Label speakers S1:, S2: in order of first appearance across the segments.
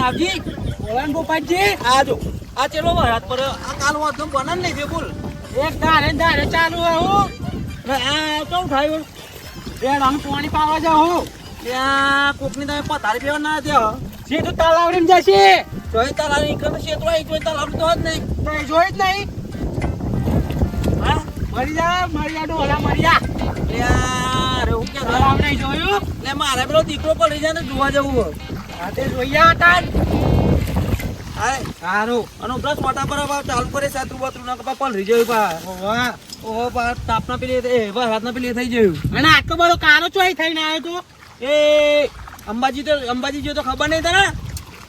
S1: આવજી
S2: બોલાન ગોપાલજી
S1: આજો આ ચેલો વરાત પર આ કાલ વાતનો બનાન નહીં છે બોલ
S2: એક ધારે ચાલુ હું
S1: આ કેવું થયું
S2: રેડાનું પાણી પાવા જાઉં
S1: ત્યાં કોકની તમે પથારી પીવા ના થયો
S2: સીધું તલાવડીમાં જશે
S1: જોઈ તારા નીકળ શેત્રો આવી જોઈ તારા તો જ નહીં
S2: નહીં જોઈ જ નહીં
S1: હા
S2: મરી જા ડોલા મરી જા
S1: યાર હું કે
S2: તલાવ નહીં જોયું
S1: લે મારે પેલો દીકરો પડી જાય ને જોવા જવું
S2: રાતે જોઈએ હતા
S1: હાય
S2: સારું
S1: અને પ્લસ મોટા પર ચાલુ કરે સાતું બાતું ના કપા પલરી જયું પા
S2: વાહ
S1: ઓહો પા તાપના પેલી એ વરસાદના પેલી થઈ જયું
S2: અને આટલો બધો કાનો ચોઈ થઈને આવ્યો તો
S1: એ અંબાજી જો તો ખબર નહીં તને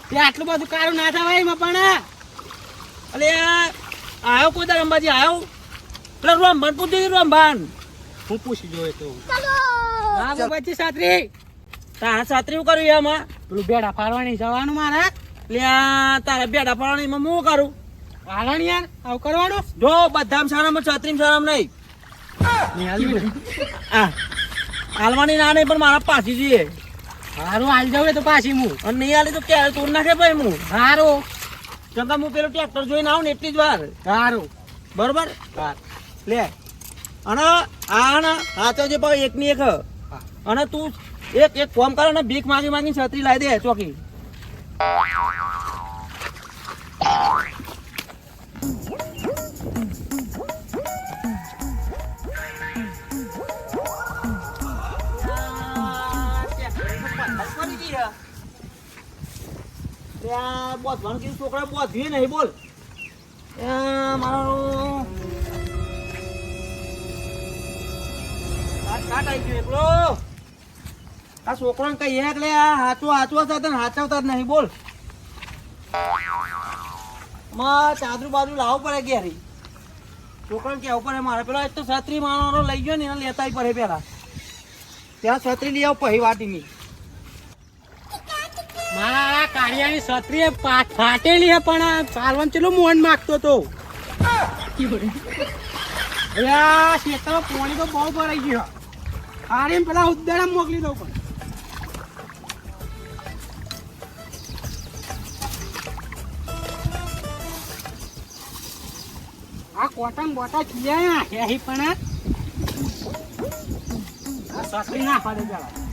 S2: તે આટલું બધું કારું ના થવાય એમાં પણ
S1: અલે આવ્યો કોઈ તાર અંબાજી આવ્યો પેલા રોમભાન પૂછી રોમભાન
S2: હું પૂછી જોયો તો હા ગોપાલજી સાત્રી
S1: તારા સાત્રી હું કર્યું એમાં
S2: પેલું બેડા ફાડવાની જવાનું મારે
S1: તારા બેડા પાણીમાં હું કરું
S2: હાલણ યાર આવું કરવાનું
S1: જો બધામ સારામાં છત્રીમ સારામ નહીં
S2: નહીં હાલ્યું
S1: આ હાલવાની ના નહીં પણ મારા પાછી જઈએ
S2: સારું હાલ જવું તો પાછી હું
S1: અને નહીં હાલી તો ક્યારે તોડ નાખે ભાઈ હું
S2: સારું
S1: કેમ કે હું પેલું ટ્રેક્ટર જોઈને આવું ને એટલી જ વાર
S2: સારું
S1: બરોબર લે અને આ ને હાચો જે પાછો એકની એક અને તું એક ફોર્મ કરો ને ભીખ માગી છત્રી લાવી દે ચોકી બોધવાનું કીધું છોકરા બોધ્યું નહીં બોલ મારું કાટ આવી ગયું એકલો આ છોકરાને કહીએ એટલે હાચવા હાચવતા જ નહીં બોલ ચાદરું બાજુ લાવવું પડે ઘેરી છોકરાને કેવું પડે મારે પેલા એક તો છત્રી માણવાનો લઈ ગયો ને એને લેતા પડે પેલા ત્યાં છત્રી લઈ આવ પછી વાટીની
S2: મારા કાળિયાની છત્રી ફાટેલી હે પણ ચાલવાનું ચેલો મોહન માગતો તો ખેતરમાં પાણી તો બહુ ભરાઈ ગયો હારીને પેલા ઉદ્દાડા મોકલી દઉં પણ આ કોટન બોટા ચિયા હે પણ આ છત્રી ના ફાડે જરા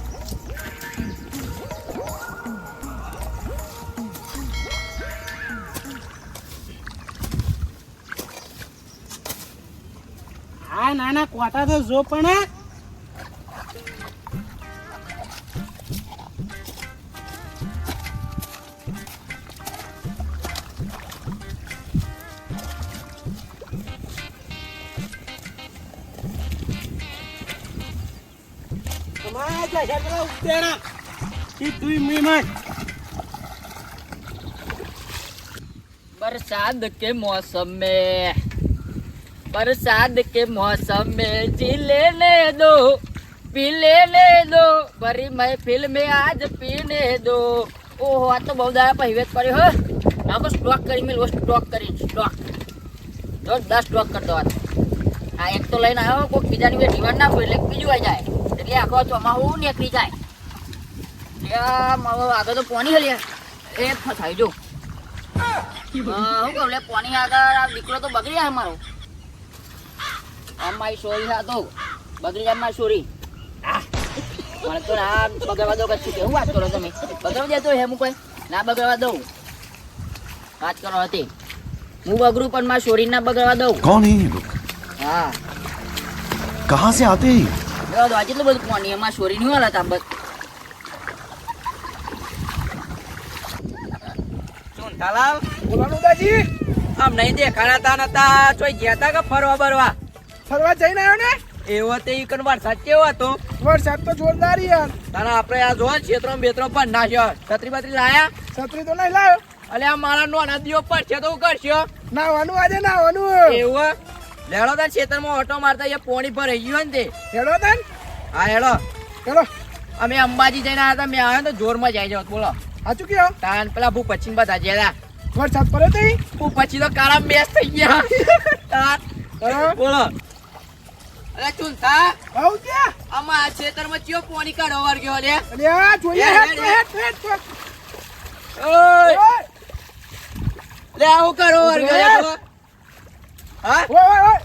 S2: આ નાના કોટા તો જો પણ
S3: बरसात के मौसम में जी लेने दो पी लेने दो बड़ी महफिल में आज पीने दो ओहो आ तो बहुत दाड़ा पहिवेत કર્યો હો આખો સ્ટોક કરી મેલો સ્ટોક 10 સ્ટોક કર દો આ એક તો લઈને આવ્યો કોઈ બીજાની વે ડીવાન ના હોય એટલે બીજું આવી જાય એટલે આખો ચોમાહું નીકળી જાય યા મારો આગળ તો પાણી હલ્યા એ ફસાઈ જો હું કહું લે પાણી આગળ આ દીકરો તો બગડી જાય મારો મારી સોરી હા તો બગડી જાય મારી સોરી મને તો ના બગડવા દો કચ્છું કે હું વાત કરો તમે બગડવા દેતો હે હું કોઈ ના બગડવા દઉં વાત કરો હતી હું બગડું પણ મારી સોરી ના બગડવા દઉં
S4: कौन है ये लोग
S3: હા
S4: कहाँ से आते हैं
S3: જેટલું બધું પાણી એમાં સોરી નહીં હાલત આમ બસ
S1: શું તાલાવ
S2: બોલાનું દાજી
S1: આમ નહીં દેખાડા નતા ચોઈ ગયા તા કે ફરવા બરવા
S2: ફરવા જઈને આવ્યો ને
S1: એવો તે ઈકન વરસાદ કેવો હતો
S2: વરસાદ તો જોરદાર યાર
S1: તારા આપણે આ જોવા ક્ષેત્રો બેત્રો પણ નાખ્યો છત્રી બત્રી લાયા
S2: છત્રી તો નહીં લાવ્યો
S1: અલે આ મારા નો નદીઓ પર છે તો હું કરશો
S2: નાવાનું આજે નાવાનું
S1: એવું લેડો તાર ખેતરમાં ઓટો મારતા અહીંયા પોણી પર રહી ગયું ને તે
S2: હેડો તન
S1: હા હેડો
S2: ચલો
S1: અમે અંબાજી જઈને આવ્યા હતા મેં આવ્યો તો જોરમાં જાય જાવ બોલો
S2: સાચું કયો
S1: તાન પેલા ભૂ પશ્ચિમ બધા જ્યાં
S2: વરસાદ પડ્યો તઈ
S1: ભૂ પછી તો કાળા મેસ થઈ ગયા તાન બોલો અરે ચૂંટા
S2: આવ ક્યાં
S1: આમાં આ ખેતરમાં ચિયો પોણી કાઢો વાર ગયો લે
S2: અરે આ જોઈએ હેડ
S1: ઓય લે આવું કરો વર્ગયા તો હા
S2: ઓય ઓય ઓય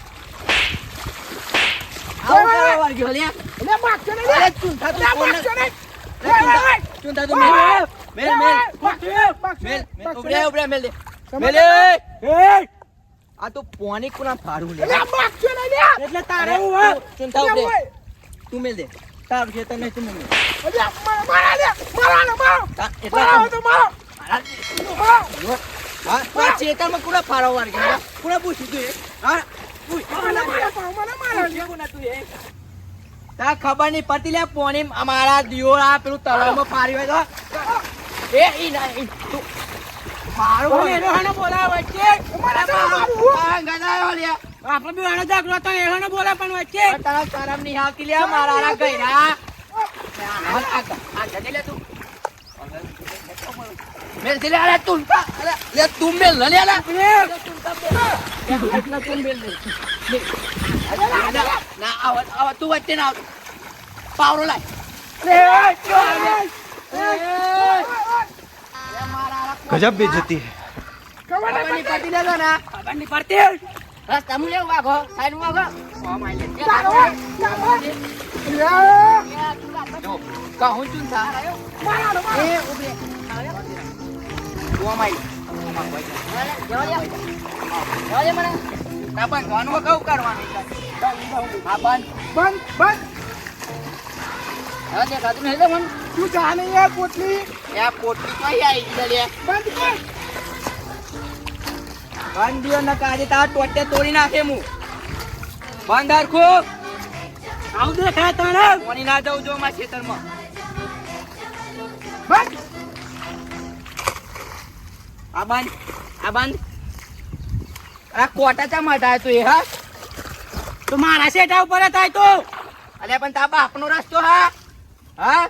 S1: આવું કરો વર્ગયો લે
S2: લે માગજો નહીં
S1: અરે
S2: લે
S1: ચૂંટા તું
S2: લે
S1: કોણ
S2: માગજો નહીં
S1: લે ચૂંટા તું મેલ મેલ મેલ
S2: માગજો
S1: ઉભરે મેલ દે મેલ આ તો પોની કોના ફાડું લે
S2: લે માગજો નહીં લે એટલે તારે હું
S1: ચૂંટા ઉભરે તું મેલ દે તાર છે તને તું મેલ
S2: અરે મારા લે મારો
S1: એટલા
S2: તો મારો
S1: હા તો ચેતરમાં કોના ફાડો વર્ગયા કોના પૂછ્યું તું હા તા ખબર નહીં પડતી લે પોની અમારા દિયો આ પેલું તળાવમાં પારી હોય તો એ ઈ ના ઈ તું મારું
S2: એનો હાનો બોલાવે વચ્ચે
S1: ગદાયો લે
S2: આપણે બી હાનો જાગરો તો એનો બોલે પણ વચ્ચે
S1: તારા શરમ નહીં આવતી લે મારા આ ગઈરા આ ગદે લે તું મેલ દે લે અરે તું લે તું મેલ લે લે એટલા તું મેલ દે ના આવ તું વચ્ચે ના આવ પાવરો લાય
S4: गजब बेइज्जती है
S2: ખબર
S1: ખબર નહીં પડતી લે ના
S2: ખબર નહીં પડતી
S3: રસ્તા મુ લેવું વાગો સાઈડ વાગો ઓ માઈ લે
S1: જો કહું છું સા એ ઉભરે ઓ માઈ
S3: મને
S1: ના પણ ગવાનું કહું કરવાનું હા બંધ
S2: બંધ બંધ
S3: હવે દેખાતું નહીં તો મને
S2: તું જાને યાર પોટલી
S1: એ પોટલી કઈ આવી છે લે
S2: બંધ કર
S1: બંધ દિયો ન કાજે તા ટોટે તોડી નાખે હું બંધ હરખો
S2: આવ દેખાય તને
S1: કોની ના જાઉં જો મારા ખેતરમાં
S2: બંધ
S1: આ બંધ આ કોટા ચા મટાય તું એ હા
S2: તો મારા સેટા ઉપર થાય તો
S1: અલે પણ તા બાપનો રસ્તો હા હા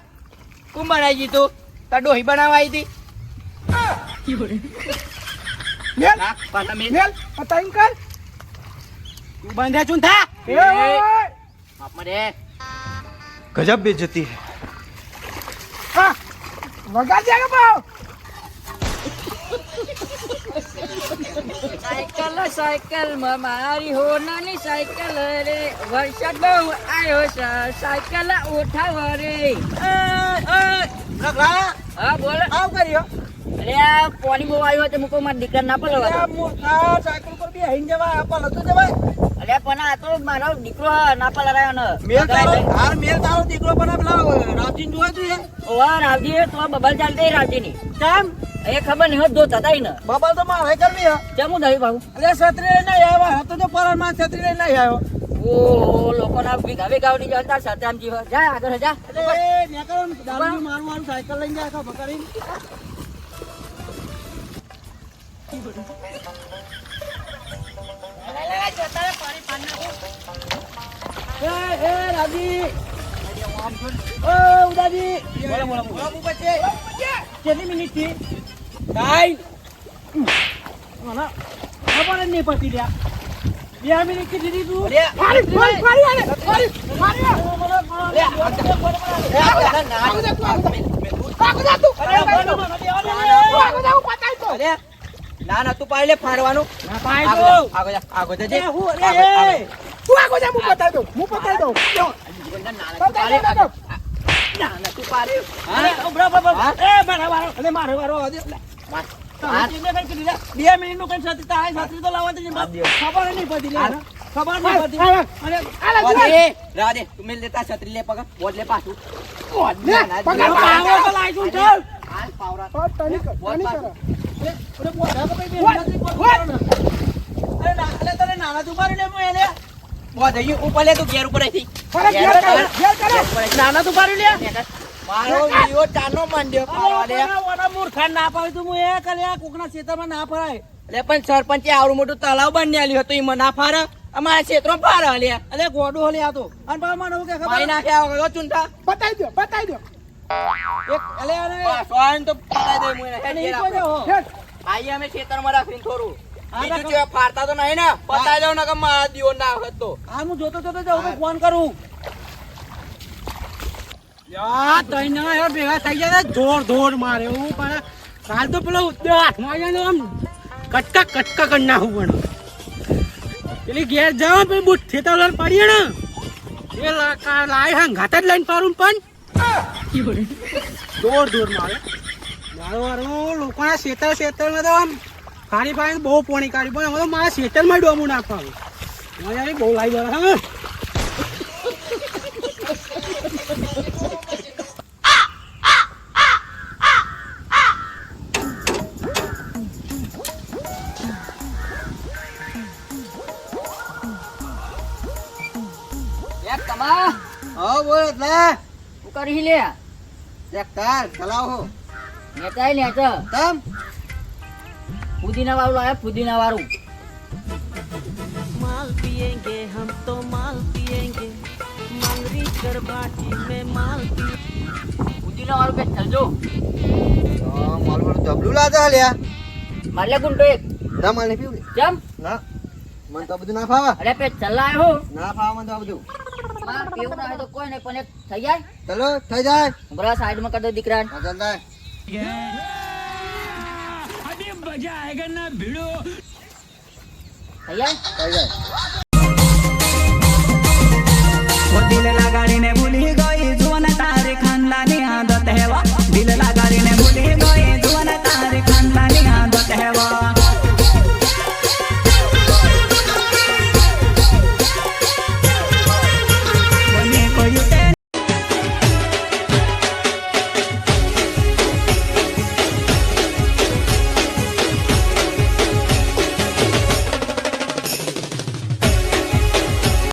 S1: કોણ બનાવી દીધું તા ડોહી બનાવવા આવી હતી
S2: મેલ
S1: ના પાછા મેલ
S2: મેલ પતાઈન કર તું બંધે ચુન થા
S1: એ. બાપમાં રે
S4: गजब बेइज्जती है
S2: હા વગા દે કે પાવ
S3: સાયકલ માં મારી હો નાની સાયકલ રે વરસાદ બહુ આવ્યો છે સાયકલ ઉઠાવ રે હા બોલ
S1: આવ કર્યો
S3: અરે આ પાણી બહુ આવ્યો તો મૂકો મારા દીકરા ના પલો
S1: મૂર્ખા સાયકલ પર બી હઈને જવાય આપણ હતું જવાય
S3: અરે પણ આ તો મારો દીકરો ના પલારાયો ને
S1: મેલ તારો દીકરો પણ પેલા રામજી જોવા જોઈએ
S3: ઓવા રાવજી તો બબલ ચાલતી રાવજી ની
S1: કેમ
S3: એ ખબર નહીં હોત જો થતા ને
S1: બબલ તો મારે કરવી હે
S3: જમું દઈ ભાવ
S1: અલે છત્રી લઈને આવ્યા હતો તો પરાર માં છત્રી લઈને આવ્યો
S3: ઓ લોકોના ભીગા ભીગા ઉડી જતા સતામજી જા આગળ જા
S1: એટલે એ નેકરો દારૂ મારું સાયકલ લઈને જાય ખબર કરી એ રાજી ઓ ઉદાજી બોલો કેટલી મિનિટ થી કાઈ મને ખબર જ નહીં પડતી લ્યા 2 મિનિટ થી દીધી તું ના ના તું પાડી લે ફાડવાનું આગો જજે
S2: તું આગો જા હું પતાઈ દઉં
S1: ના ના તું પાડી મારો વારો હજી 2 મિનિટ નું કઈ છત્રી તો લાવવા ખબર નહીં પડતી ખબર નહીં પડતી રાધે તું મેલ લેતા છત્રી લે પગ બોલ લે પાછું નાના તું મારી લે ઉપર લે તું ઘેર ઉપર નાના તું મારી લે મારો વિડિયો ચાનો માંડ્યો પાડવા મૂર્ખા ના પાડે તું એ કલ્યા કોકના ક્ષેત્રમાં ના ફરાય એટલે પણ સરપંચે આવડું મોટું તલાવ બનાવ્યું હતું એમાં ના ફારે અમારા ક્ષેત્રમાં ફારે લ્યા એટલે ગોડું હલે આ તો અને પાછું મને કે ખબર નાખ્યા વગર ચૂંટા
S2: બતાઈ દો
S1: એક એટલે અરે સોન તો પતાઈ દે મુને આઈ અમે ક્ષેત્રમાં રાખીને થોડું બીજું છે ફારતા તો નહીં ને પતાઈ દઉં ને કે મારા દિયો ના હતો આ હું જોતો જાઉં ફોન કરું
S2: યાર તઈ ના યાર ભેગા થઈ ગયા ધોર ધોર મારે હું પણ કાલ તો પેલો ઉદ્યો હાથમાં આવ્યો આમ કટકા કટકા કરી નાખું પણ પેલી ઘેર જાવ પેલી બુટ થેતા લઈને પડીએ ને એ લાય હંગાત જ લઈને પાડું પણ દોર દોર મારે મારું લોકોના શેતરમાં તો આમ ખાણી પાણી બહુ પોણી કાઢી પણ હવે તો મારા શેતરમાં ડોમું નાખવાનું મજા બહુ લાવી દે હા
S3: એક તમા
S1: હા બોલ એટલે
S3: હું કરી લે
S1: ટ્રેક્ટર ચલાવો
S3: નેતાય નેચ
S1: તમ
S3: પુદીના વાળું લાયા પુદીના વાળું
S5: माल पिएंगे हम तो माल पिएंगे मंगरी कर बाटी में माल
S3: પુદીના વાળું કઈ ચલજો
S1: મારું ડબલું લાજા લ્યા
S3: મારે ગુંટો એક
S1: ના માલ નહીં પીવું
S3: જમ
S1: ના મને તો આ બધું ના ફાવે
S3: અરે પે ચલાય હો
S1: ના ફાવે મને તો આ બધું
S3: માં પીવું ના હોય તો કોઈ નહીં પણ એક થઈ જાય
S1: ચલો થઈ જાય
S3: બરા સાઈડમાં કરી દો દીકરાને
S1: હા ચાલ થાય
S3: થઈ જાય
S1: થઈ જાય